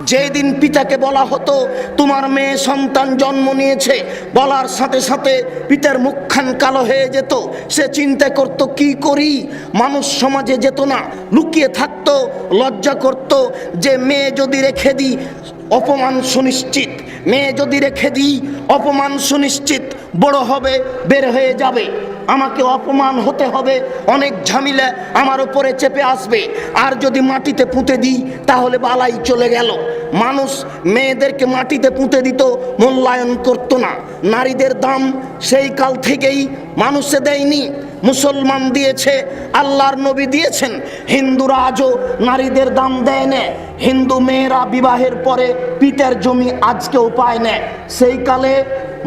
যেদিন পিতাকে বলা হতো তোমার মেয়ে সন্তান জন্ম নিয়েছে, বলার সাথে সাথে পিতার মুখখান কালো হয়ে যেত। সে চিন্তা করত কি করি, মানুষ সমাজে যেত না, লুকিয়ে থাকতো, লজ্জা করত যে মেয়ে যদি রেখে দিই অপমান সুনিশ্চিত, মেয়ে যদি রেখে দিই অপমান সুনিশ্চিত, বড় হবে বের হয়ে যাবে, আমাকে অপমান হতে হবে, অনেক ঝামেলা আমার উপরে চেপে আসবে, আর যদি মাটিতে পুঁতে দিই তাহলে বালাই চলে গেল। মানুষ মেয়েদেরকে মাটিতে পুঁতে দিত, মূল্যায়ন করতো না। নারীদের দাম সেই কাল থেকেই মানুষে দেয়নি, মুসলমান দিয়েছে, আল্লাহর নবী দিয়েছেন। হিন্দুরা আজও নারীদের দাম দেয় না। হিন্দু মেয়েরা বিবাহের পরে পিতার জমি আজকেও পায় না। সেই কালে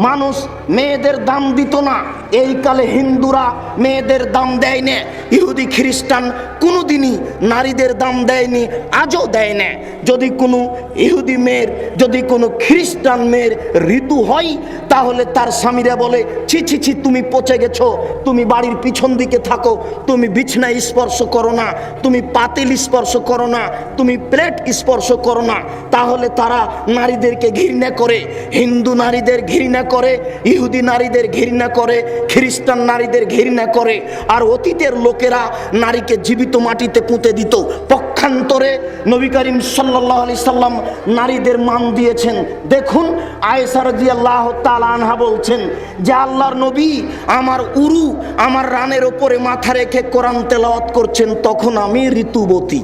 মানুষ মেয়েদের দাম দিত না, এই কালে হিন্দুরা মেয়েদের দাম দেয় না। ইহুদি খ্রিস্টান কোনোদিনই নারীদের দাম দেয়নি, আজও দেয় না। যদি কোনো ইহুদি মেয়ের, যদি কোনো খ্রিস্টান মেয়ের ঋতু হয় তাহলে তার স্বামীরা বলে ছি ছি ছি, তুমি পচে গেছো, তুমি বাড়ির পিছন দিকে থাকো, তুমি বিছনায় স্পর্শ করো না, তুমি পাতিল স্পর্শ করো না, তুমি প্লেট স্পর্শ করো না। তাহলে তারা নারীদেরকে ঘৃণা করে, হিন্দু নারীদের ঘৃণা করে, ইহুদি নারীদের ঘৃণা করে, খ্রিস্টান নারীদের ঘৃণা করে। আর অতীতের লোকেরা নারীকে জীবিত মাটিতে পুঁতে দিত। পক্ষান্তরে নবী করিম সাল্লাল্লাহু আলাইহি সাল্লাম নারীদের মান দিয়েছেন। দেখুন আয়েশা রাদিয়াল্লাহু তাআলা আনহা বলছেন যে আল্লাহর নবী আমার উরু, আমার রানের ওপরে মাথা রেখে কোরআন তেলাওয়াত করছেন, তখন আমি ঋতুবতী।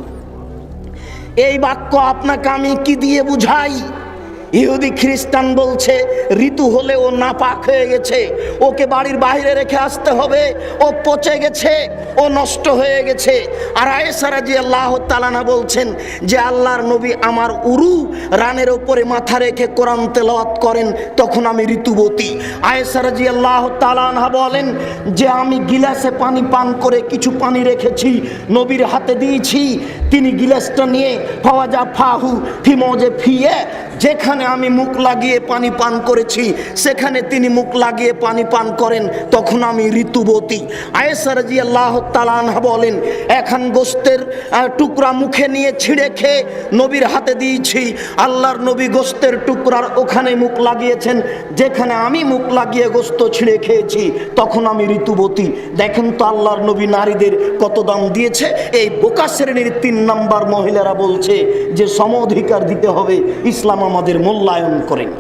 এই বাক্য আপনাকে আমি কি দিয়ে বুঝাই? ইহুদি খ্রিস্টান বলছে ঋতু হলে ও নাপাক হয়ে গেছে, ওকে বাড়ির বাইরে রেখে আসতে হবে, ও পচে গেছে, ও নষ্ট হয়ে গেছে। আর আয়েশা রাদিয়াল্লাহু তাআলা বলছেন যে আল্লাহর নবী আমার উরু রানের উপরে মাথা রেখে কোরআন তেলাওয়াত করেন, তখন আমি ঋতুবতী। আয়েশা রাদিয়াল্লাহু তাআলা বলেন যে আমি গিলাসে পানি পান করে কিছু পানি রেখেছি, নবীর হাতে দিয়েছি, তিনি গিলাসটা নিয়ে ফাওয়াজা ফাহু ফিমোজে ফিয়ে, যেখানে আমি মুখ লাগিয়ে পানি পান করেছি সেখানে তিনি মুখ লাগিয়ে পানি পান করেন, তখন আমি ঋতুবতী। আয়েশা রাদিয়াল্লাহু তাআলা আনহা বলেন এখন গোশতের টুকরা মুখে নিয়ে ছিঁড়ে খেয়ে নবীর হাতে দিয়েছি, আল্লাহর নবী গোশতের টুকরার ওখানে মুখ লাগিয়েছেন যেখানে আমি মুখ লাগিয়ে গোশত ছিঁড়ে খেয়েছি, তখন আমি ঋতুবতী। দেখেন তো আল্লাহর নবী নারীদের কত দাম দিয়েছে। এই বোকা শ্রেণীর 3 নাম্বার মহিলারা বলছে যে সম অধিকার দিতে হবে, ইসলাম আমাদের মূল্যায়ন করেন।